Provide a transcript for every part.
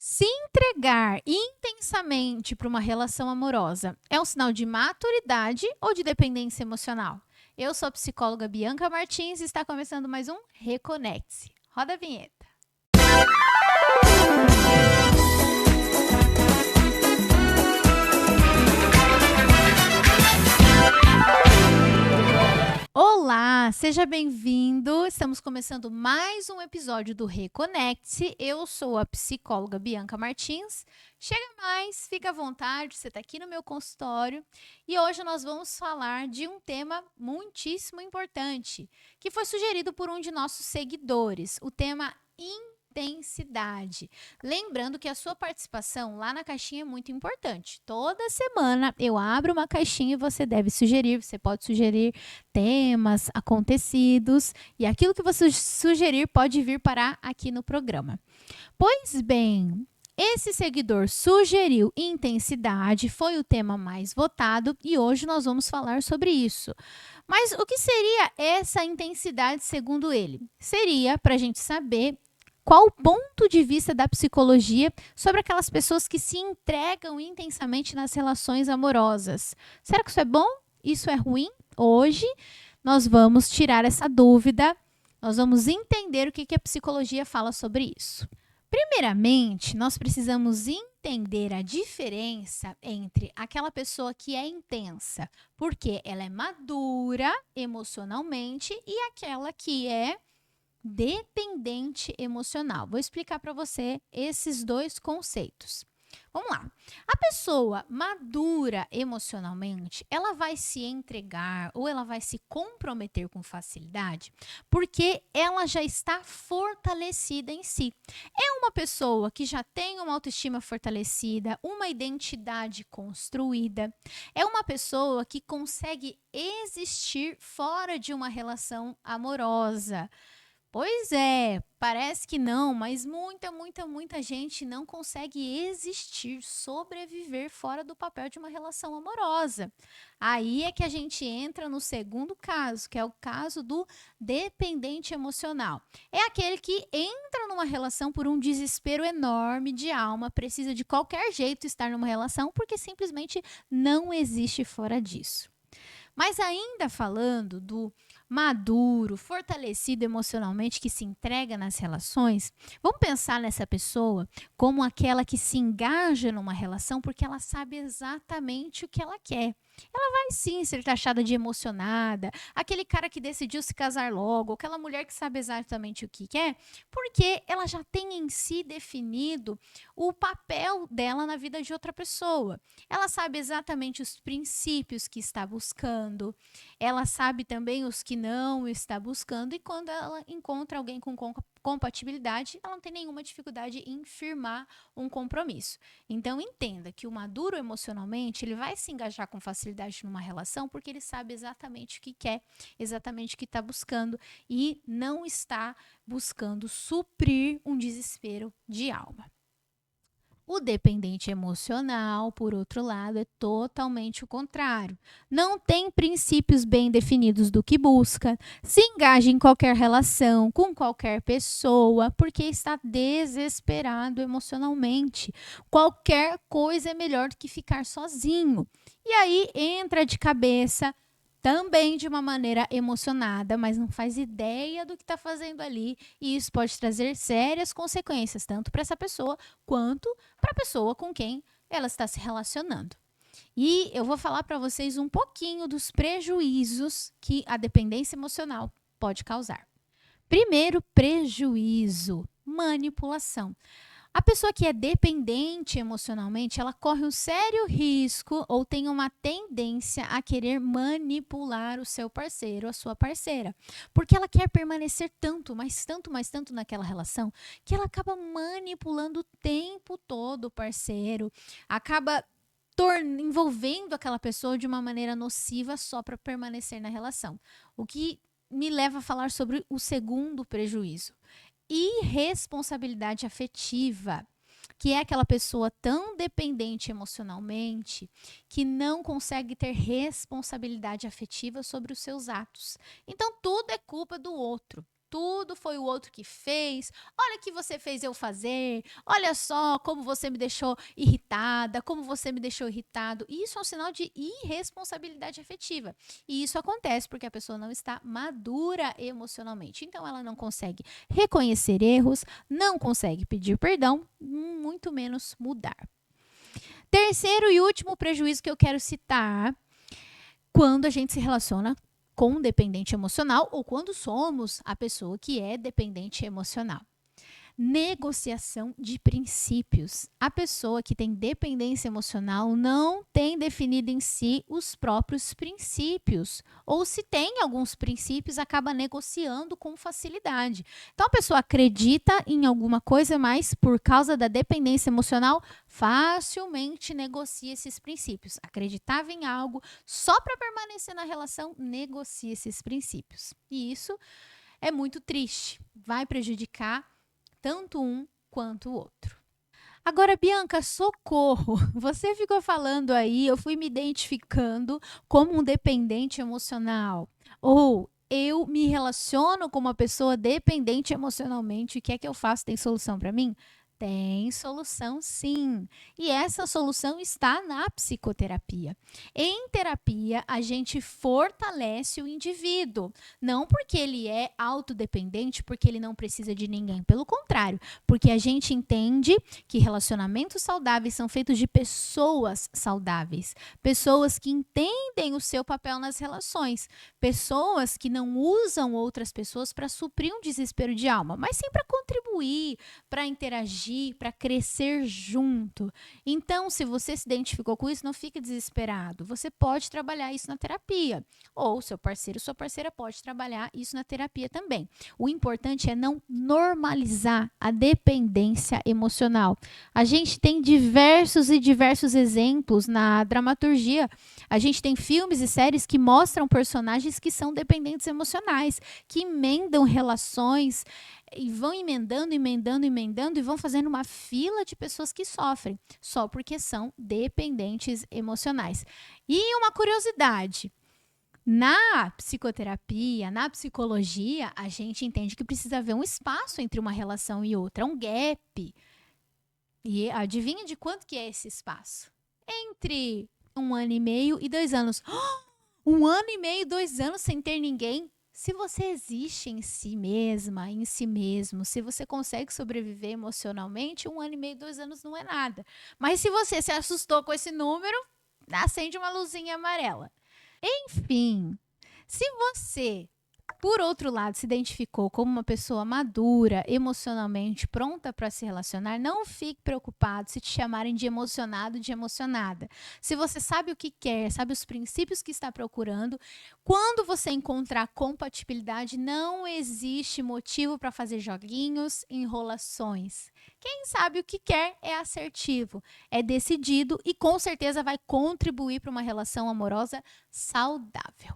Se entregar intensamente para uma relação amorosa é um sinal de maturidade ou de dependência emocional? Eu sou a psicóloga Bianca Martins e está começando mais um Reconecte-se. Roda a vinheta. Olá, seja bem-vindo. Estamos começando mais um episódio do Reconecte-se. Eu sou a psicóloga Bianca Martins. Chega mais, fica à vontade, você está aqui no meu consultório. E hoje nós vamos falar de um tema muitíssimo importante, que foi sugerido por um de nossos seguidores, o tema intensidade. Lembrando que a sua participação lá na caixinha é muito importante. Toda semana eu abro uma caixinha e você deve sugerir, você pode sugerir temas, acontecidos, e aquilo que você sugerir pode vir parar aqui no programa. Pois bem, esse seguidor sugeriu intensidade, foi o tema mais votado e hoje nós vamos falar sobre isso. Mas o que seria essa intensidade segundo ele? Seria para a gente saber qual o ponto de vista da psicologia sobre aquelas pessoas que se entregam intensamente nas relações amorosas. Será que isso é bom? Isso é ruim? Hoje nós vamos tirar essa dúvida, nós vamos entender o que a psicologia fala sobre isso. Primeiramente, nós precisamos entender a diferença entre aquela pessoa que é intensa, porque ela é madura emocionalmente, e aquela que é dependente emocional. Vou explicar para você esses dois conceitos. Vamos lá. A pessoa madura emocionalmente, ela vai se entregar ou ela vai se comprometer com facilidade porque ela já está fortalecida em si. É uma pessoa que já tem uma autoestima fortalecida, uma identidade construída. É uma pessoa que consegue existir fora de uma relação amorosa. Pois é, parece que não, mas muita gente não consegue existir, sobreviver fora do papel de uma relação amorosa. Aí é que a gente entra no segundo caso, que é o caso do dependente emocional. É aquele que entra numa relação por um desespero enorme de alma, precisa de qualquer jeito estar numa relação porque simplesmente não existe fora disso. Mas ainda falando do maduro, fortalecido emocionalmente, que se entrega nas relações, vamos pensar nessa pessoa como aquela que se engaja numa relação porque ela sabe exatamente o que ela quer. Ela vai sim ser taxada de emocionada, aquele cara que decidiu se casar logo, aquela mulher que sabe exatamente o que quer, porque ela já tem em si definido o papel dela na vida de outra pessoa. Ela sabe exatamente os princípios que está buscando, ela sabe também os que não está buscando, e quando ela encontra alguém com compatibilidade, ela não tem nenhuma dificuldade em firmar um compromisso. Então, entenda que o maduro emocionalmente, ele vai se engajar com facilidade numa relação porque ele sabe exatamente o que quer, exatamente o que está buscando, e não está buscando suprir um desespero de alma. O dependente emocional, por outro lado, é totalmente o contrário. Não tem princípios bem definidos do que busca, se engaja em qualquer relação, com qualquer pessoa, porque está desesperado emocionalmente. Qualquer coisa é melhor do que ficar sozinho. E aí entra de cabeça, também de uma maneira emocionada, mas não faz ideia do que está fazendo ali, e isso pode trazer sérias consequências, tanto para essa pessoa quanto para a pessoa com quem ela está se relacionando. E eu vou falar para vocês um pouquinho dos prejuízos que a dependência emocional pode causar. Primeiro prejuízo: manipulação. A pessoa que é dependente emocionalmente, ela corre um sério risco ou tem uma tendência a querer manipular o seu parceiro, a sua parceira. Porque ela quer permanecer tanto, mas tanto naquela relação, que ela acaba manipulando o tempo todo o parceiro, acaba envolvendo aquela pessoa de uma maneira nociva só para permanecer na relação. O que me leva a falar sobre o segundo prejuízo: irresponsabilidade afetiva, que é aquela pessoa tão dependente emocionalmente que não consegue ter responsabilidade afetiva sobre os seus atos. Então, tudo é culpa do outro. tudo foi o outro que fez. Olha o que você fez eu fazer. Olha só como você me deixou irritada, como você me deixou irritado. Isso é um sinal de irresponsabilidade afetiva. E isso acontece porque a pessoa não está madura emocionalmente. Então, ela não consegue reconhecer erros, não consegue pedir perdão, muito menos mudar. Terceiro e último prejuízo que eu quero citar, quando a gente se relaciona com um dependente emocional ou quando somos a pessoa que é dependente emocional. Negociação de princípios. A pessoa que tem dependência emocional não tem definido em si os próprios princípios. Ou se tem alguns princípios, acaba negociando com facilidade. Então, a pessoa acredita em alguma coisa, mas por causa da dependência emocional, facilmente negocia esses princípios. Acreditava em algo, só para permanecer na relação, negocia esses princípios. E isso é muito triste. Vai prejudicar tanto um quanto o outro. Agora, Bianca, socorro! Você ficou falando aí, eu fui me identificando como um dependente emocional. Ou eu me relaciono com uma pessoa dependente emocionalmente. O que é que eu faço? Tem solução para mim? Tem solução, sim. E essa solução está na psicoterapia. Em terapia, a gente fortalece o indivíduo. Não porque ele é autodependente, porque ele não precisa de ninguém. Pelo contrário, porque a gente entende que relacionamentos saudáveis são feitos de pessoas saudáveis. Pessoas que entendem o seu papel nas relações. Pessoas que não usam outras pessoas para suprir um desespero de alma, mas sim para contribuir, para interagir, para crescer junto. Então, se você se identificou com isso, não fique desesperado. Você pode trabalhar isso na terapia. Ou seu parceiro, sua parceira pode trabalhar isso na terapia também. O importante é não normalizar a dependência emocional. A gente tem diversos exemplos na dramaturgia. A gente tem filmes e séries que mostram personagens que são dependentes emocionais, que emendam relações e vão emendando e vão fazendo uma fila de pessoas que sofrem, só porque são dependentes emocionais. E uma curiosidade, na psicoterapia, na psicologia, a gente entende que precisa haver um espaço entre uma relação e outra, um gap. E adivinha de quanto que é esse espaço? Entre 1 ano e meio e 2 anos. 1 ano e meio, 2 anos sem ter ninguém? Se você existe em si mesma, em si mesmo, se você consegue sobreviver emocionalmente, 1 ano e meio, 2 anos não é nada. Mas se você se assustou com esse número, acende uma luzinha amarela. Enfim, se você, por outro lado, se identificou como uma pessoa madura, emocionalmente pronta para se relacionar, não fique preocupado se te chamarem de emocionado, de emocionada. Se você sabe o que quer, sabe os princípios que está procurando, quando você encontrar compatibilidade, não existe motivo para fazer joguinhos, enrolações. Quem sabe o que quer é assertivo, é decidido e com certeza vai contribuir para uma relação amorosa saudável.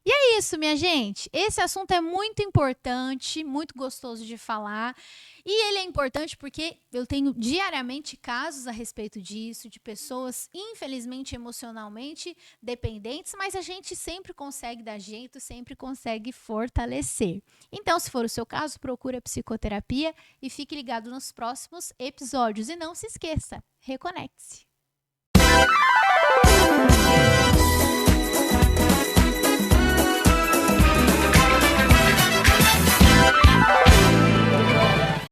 E é isso, minha gente. Esse assunto é muito importante, muito gostoso de falar. E ele é importante porque eu tenho diariamente casos a respeito disso, de pessoas, infelizmente, emocionalmente dependentes, mas a gente sempre consegue dar jeito, sempre consegue fortalecer. Então, se for o seu caso, procure a psicoterapia e fique ligado nos próximos episódios. E não se esqueça, reconecte-se.